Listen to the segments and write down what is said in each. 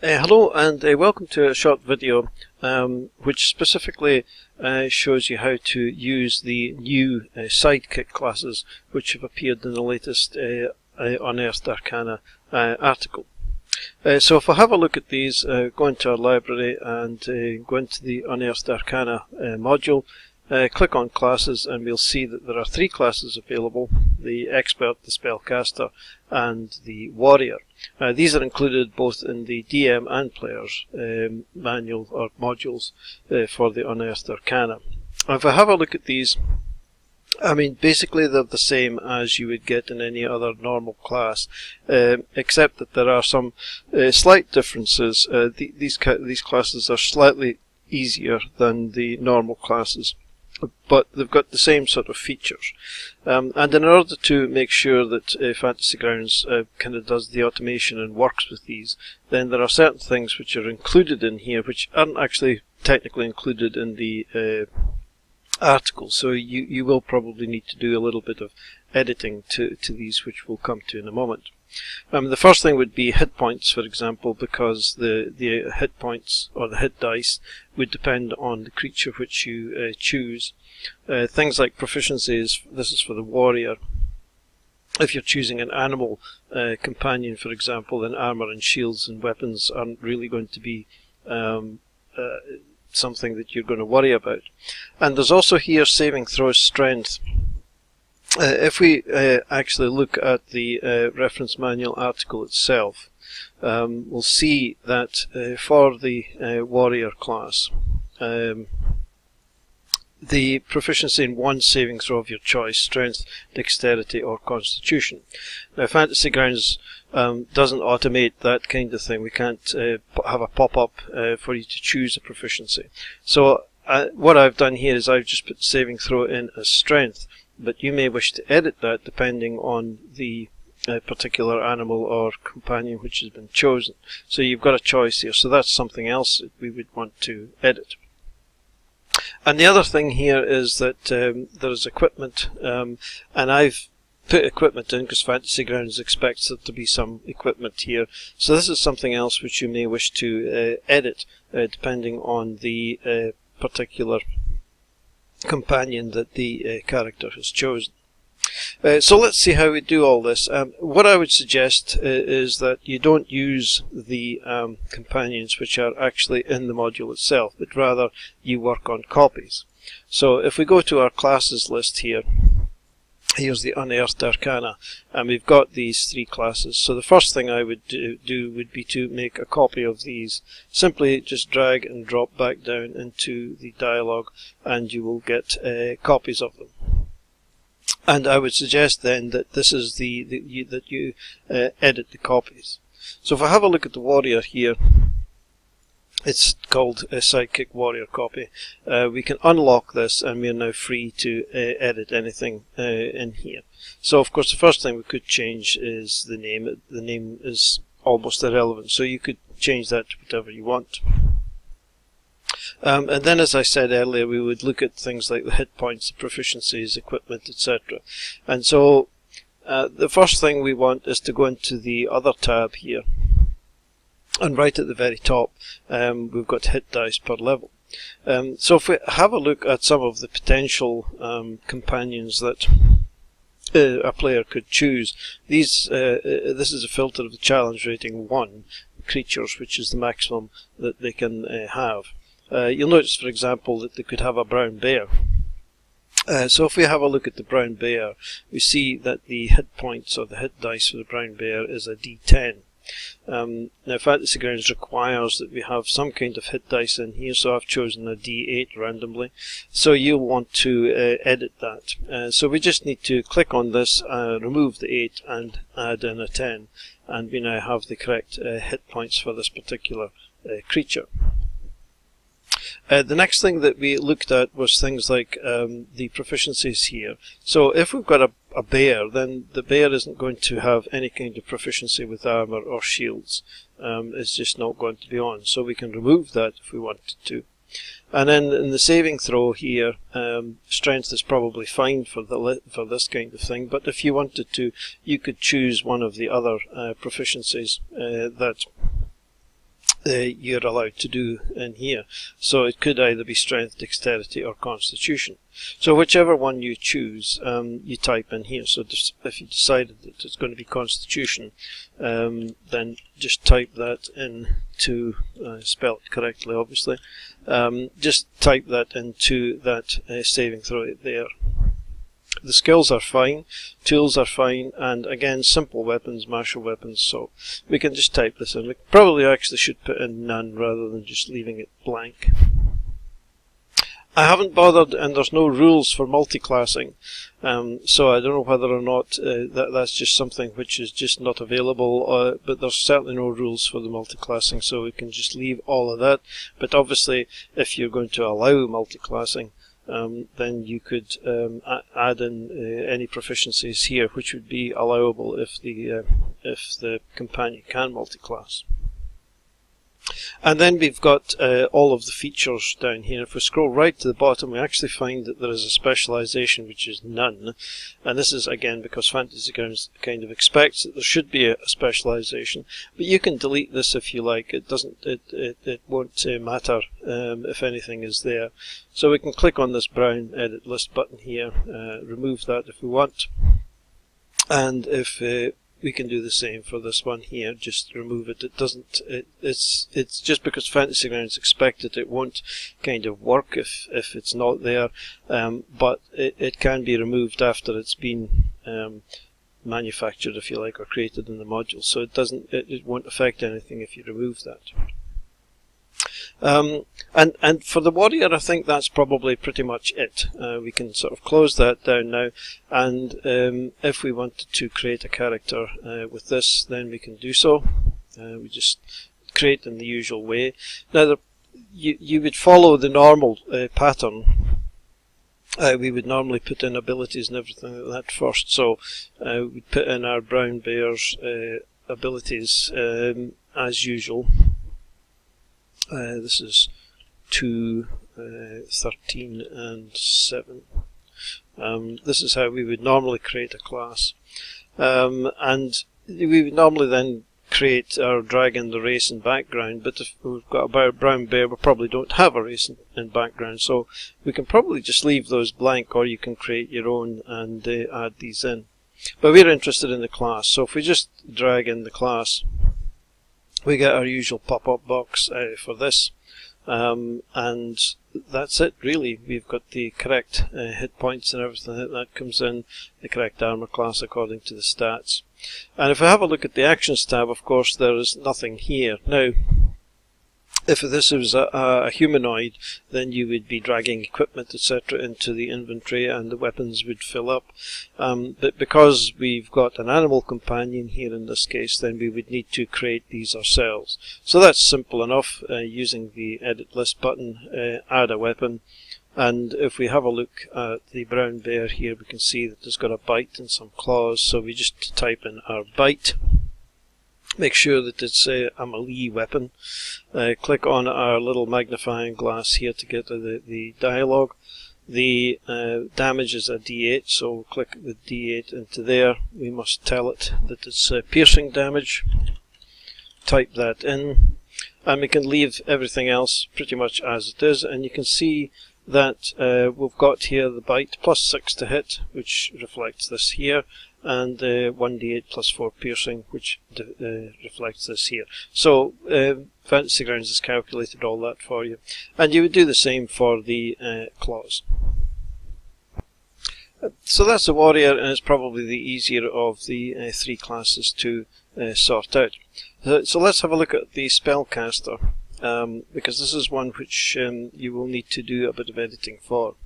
Hello and welcome to a short video which specifically shows you how to use the new Sidekick classes which have appeared in the latest Unearthed Arcana article. So if I have a look at these, go into our library and go into the Unearthed Arcana module, click on classes, and we'll see that there are three classes available: the Expert, the Spellcaster, and the Warrior. These are included both in the DM and Players manual or modules for the Unearthed Arcana. If I have a look at these, I mean, basically they're the same as you would get in any other normal class, except that there are some slight differences. These classes are slightly easier than the normal classes, but they've got the same sort of features. And in order to make sure that Fantasy Grounds kind of does the automation and works with these, then there are certain things which are included in here which aren't actually technically included in the article. So you will probably need to do a little bit of editing to these, which we'll come to in a moment. The first thing would be hit points, for example, because the hit points or the hit dice would depend on the creature which you choose. Things like proficiencies, this is for the warrior. If you're choosing an animal companion, for example, then armor and shields and weapons aren't really going to be something that you're going to worry about. And there's also here saving throw strength. If we actually look at the reference manual article itself, we'll see that for the warrior class, the proficiency in one saving throw of your choice: strength, dexterity, or constitution. Now, Fantasy Grounds doesn't automate that kind of thing. We can't have a pop-up for you to choose a proficiency. So what I've done here is I've just put saving throw in as strength, but you may wish to edit that depending on the particular animal or companion which has been chosen. So you've got a choice here, so that's something else that we would want to edit. And the other thing here is that there's equipment, and I've put equipment in because Fantasy Grounds expects there to be some equipment here. So this is something else which you may wish to edit depending on the particular companion that the character has chosen. So let's see how we do all this. What I would suggest is that you don't use the companions which are actually in the module itself, but rather you work on copies. So if we go to our classes list here, here's the Unearthed Arcana, and we've got these three classes. So the first thing I would do would be to make a copy of these. Simply just drag and drop back down into the dialogue, and you will get copies of them. And I would suggest then that this is that you edit the copies. So if I have a look at the warrior here, it's called a Sidekick Warrior copy. We can unlock this, and we are now free to edit anything in here. So of course the first thing we could change is the name. The name is almost irrelevant, so you could change that to whatever you want. And then, as I said earlier, we would look at things like the hit points, the proficiencies, equipment, etc. And so the first thing we want is to go into the other tab here, and right at the very top we've got hit dice per level. So if we have a look at some of the potential companions that a player could choose, this is a filter of the challenge rating 1 creatures, which is the maximum that they can have. You'll notice, for example, that they could have a brown bear. So if we have a look at the brown bear, we see that the hit points or the hit dice for the brown bear is a D10. Now Fantasy Grounds requires that we have some kind of hit dice in here, so I've chosen a D8 randomly. So you'll want to edit that. So we just need to click on this, remove the 8 and add in a 10, and we now have the correct hit points for this particular creature. The next thing that we looked at was things like the proficiencies here. So if we've got a bear, then the bear isn't going to have any kind of proficiency with armor or shields. It's just not going to be on. So we can remove that if we wanted to. And then in the saving throw here, strength is probably fine for this kind of thing. But if you wanted to, you could choose one of the other proficiencies that you're allowed to do in here. So it could either be strength, dexterity, or constitution. So whichever one you choose, you type in here. So if you decided that it's going to be constitution, then just type that in to spell it correctly, obviously. Just type that into that saving throw there. The skills are fine, tools are fine, and again, simple weapons, martial weapons, so we can just type this in. We probably actually should put in none rather than just leaving it blank. I haven't bothered, and there's no rules for multiclassing, so I don't know whether or not that's just something which is just not available, but there's certainly no rules for the multiclassing, so we can just leave all of that. But obviously, if you're going to allow multiclassing, then you could add in any proficiencies here, which would be allowable if the companion can multiclass. And then we've got all of the features down here. If we scroll right to the bottom, we actually find that there is a specialization which is none. And this is again because Fantasy Grounds kind of expects that there should be a specialization. But you can delete this if you like. It doesn't. It won't matter if anything is there. So we can click on this brown edit list button here, remove that if we want, and if we can do the same for this one here, just remove it. It doesn't, it's just because Fantasy Grounds expect it, it won't kind of work if it's not there, but it can be removed after it's been manufactured, if you like, or created in the module, so it won't affect anything if you remove that. And for the warrior, I think that's probably pretty much it. We can sort of close that down now, and if we wanted to create a character with this, then we can do so. We just create in the usual way. Now, you would follow the normal pattern. We would normally put in abilities and everything like that first, so we'd put in our brown bear's abilities as usual. This is 2, 13 and 7. This is how we would normally create a class. And we would normally then create or drag in the race and background, but if we've got a brown bear, we probably don't have a race and background, so we can probably just leave those blank, or you can create your own and add these in. But we're interested in the class, so if we just drag in the class, we get our usual pop-up box for this, and that's it really. We've got the correct hit points and everything that comes in, the correct armor class according to the stats. And if I have a look at the actions tab, of course there is nothing here. Now, if this was a humanoid, then you would be dragging equipment, etc. into the inventory and the weapons would fill up. But because we've got an animal companion here in this case, then we would need to create these ourselves. So that's simple enough, using the edit list button, add a weapon. And if we have a look at the brown bear here, we can see that it's got a bite and some claws, so we just type in our bite. Make sure that it's a melee weapon. Click on our little magnifying glass here to get the dialogue. The damage is a D8, so we'll click the D8 into there. We must tell it that it's piercing damage. Type that in, and we can leave everything else pretty much as it is, and you can see that we've got here the bite plus 6 to hit, which reflects this here, and 1d8 plus 4 piercing, which reflects this here. So Fantasy Grounds has calculated all that for you, and you would do the same for the claws. So that's the warrior, and it's probably the easier of the 3 classes to sort out. So let's have a look at the Spellcaster, because this is one which you will need to do a bit of editing for.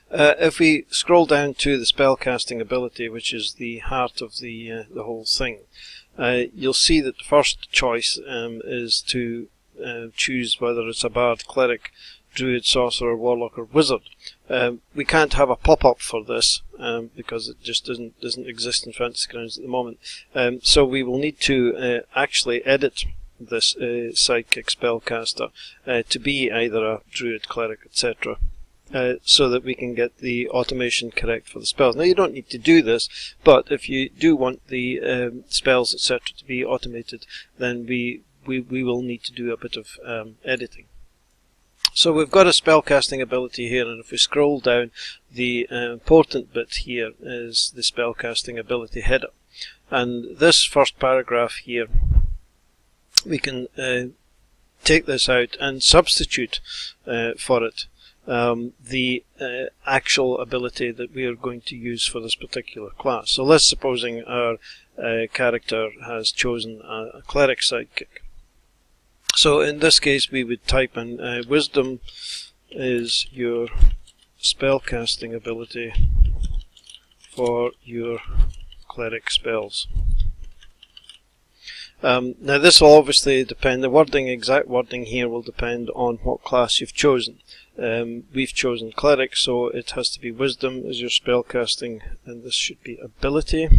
If we scroll down to the spellcasting ability, which is the heart of the whole thing, you'll see that the first choice is to choose whether it's a bard, cleric, druid, sorcerer, warlock, or wizard. We can't have a pop-up for this because it just doesn't exist in Fantasy Grounds at the moment. So we will need to actually edit this Sidekick spellcaster to be either a druid, cleric, etc. So that we can get the automation correct for the spells. Now you don't need to do this, but if you do want the spells etc. to be automated, then we we will need to do a bit of editing. So we've got a spellcasting ability here, and if we scroll down, the important bit here is the spellcasting ability header. And this first paragraph here, we can take this out and substitute for it the actual ability that we are going to use for this particular class. So let's supposing our character has chosen a cleric sidekick. So in this case we would type in wisdom is your spellcasting ability for your cleric spells. Now this will obviously depend, the exact wording here will depend on what class you've chosen. We've chosen cleric, so it has to be wisdom as your spellcasting, and this should be ability.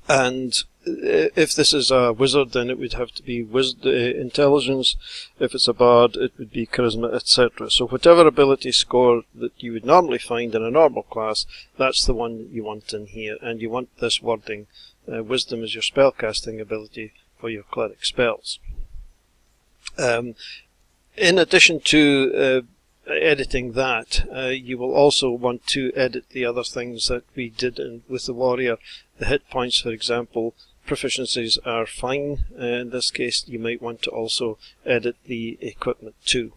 And if this is a wizard, then it would have to be intelligence. If it's a bard, it would be charisma, etc. So whatever ability score that you would normally find in a normal class, that's the one that you want in here. And you want this wording, wisdom is your spellcasting ability for your cleric spells. In addition to editing that, you will also want to edit the other things that we did with the warrior. The hit points, for example, proficiencies are fine. In this case, you might want to also edit the equipment too.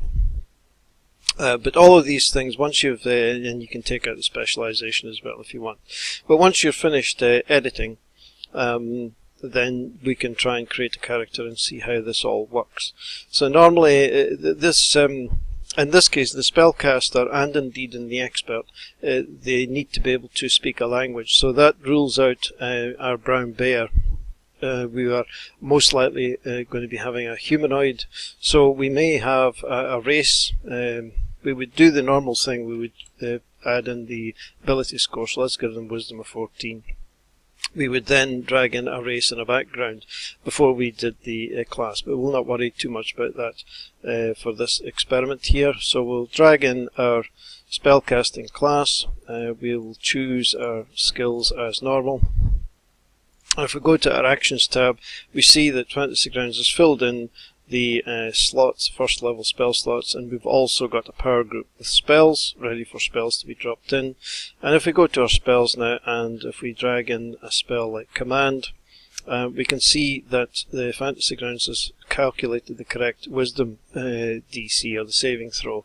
But all of these things, once you've, and you can take out the specialization as well if you want. But once you're finished editing, then we can try and create a character and see how this all works. So normally, in this case, the spellcaster and indeed in the expert, they need to be able to speak a language. So that rules out our brown bear. We are most likely going to be having a humanoid. So we may have a race. We would do the normal thing. We would add in the ability score. So let's give them wisdom of 14. We would then drag in a race and a background before we did the class, but we'll not worry too much about that for this experiment here. So we'll drag in our spellcasting class. We'll choose our skills as normal. And if we go to our actions tab, we see that Fantasy Grounds has filled in the slots, first level spell slots, and we've also got a power group with spells ready for spells to be dropped in. And if we go to our spells now, and if we drag in a spell like command, we can see that the Fantasy Grounds has calculated the correct wisdom DC, or the saving throw,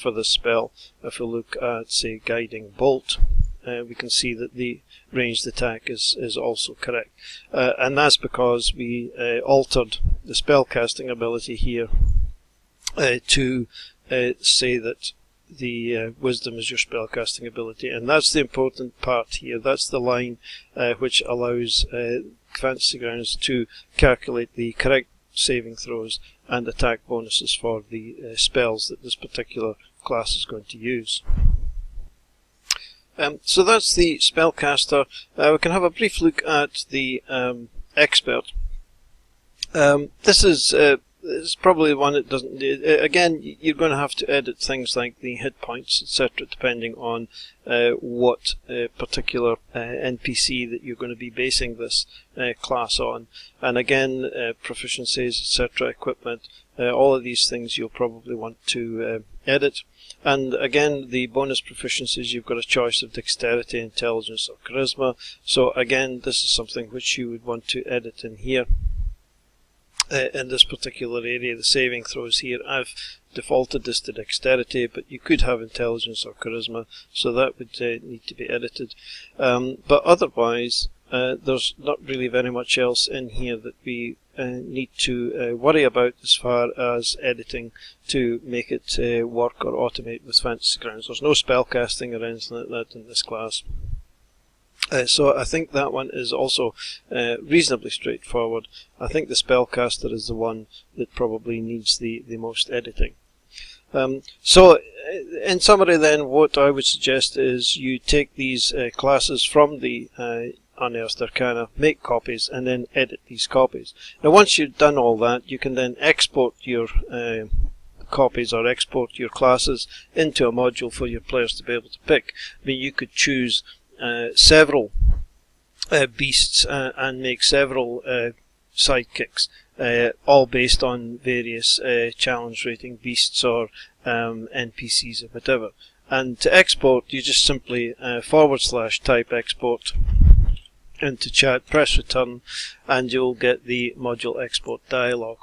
for this spell. If we look at, say, guiding bolt, we can see that the ranged attack is also correct. And that's because we altered the spellcasting ability here to say that the wisdom is your spellcasting ability. And that's the important part here. That's the line which allows Fantasy Grounds to calculate the correct saving throws and attack bonuses for the spells that this particular class is going to use. So that's the spellcaster. We can have a brief look at the expert. This is probably one that doesn't. Again, you're going to have to edit things like the hit points, etc., depending on what particular NPC that you're going to be basing this class on. And again, proficiencies, etc., equipment, all of these things you'll probably want to edit. And again, the bonus proficiencies, you've got a choice of dexterity, intelligence, or charisma. So again, this is something which you would want to edit in here. In this particular area, the saving throws here, I've defaulted this to dexterity, but you could have intelligence or charisma, so that would need to be edited. But otherwise, there's not really very much else in here that we need to worry about as far as editing to make it work or automate with Fantasy Grounds. There's no spellcasting or anything like that in this class. So I think that one is also reasonably straightforward. I think the spellcaster is the one that probably needs the most editing. So in summary then, what I would suggest is you take these classes from the Unearthed Arcana, make copies, and then edit these copies. Now once you've done all that, you can then export your copies or export your classes into a module for your players to be able to pick. I mean, you could choose several beasts and make several sidekicks, all based on various challenge rating beasts or NPCs or whatever. And to export, you just simply /type export into chat, press return, and you'll get the module export dialog.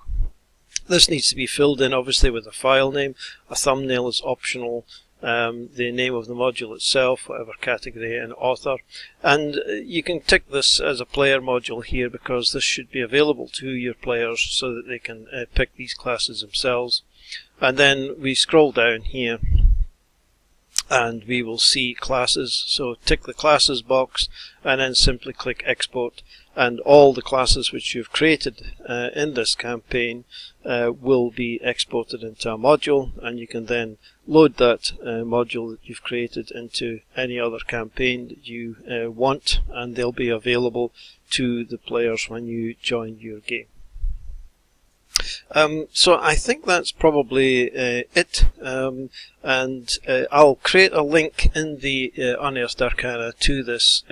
This needs to be filled in obviously with a file name. A thumbnail is optional. The name of the module itself, whatever category and author, and you can tick this as a player module here because this should be available to your players so that they can pick these classes themselves. And then we scroll down here and we will see classes, so tick the classes box and then simply click export, and all the classes which you've created in this campaign will be exported into a module, and you can then load that module that you've created into any other campaign that you want, and they'll be available to the players when you join your game. So I think that's probably it, and I'll create a link in the Unearthed Arcana to this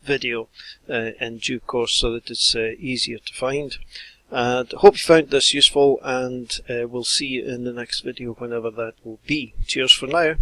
video in due course so that it's easier to find. And hope you found this useful, and we'll see you in the next video whenever that will be. Cheers for now.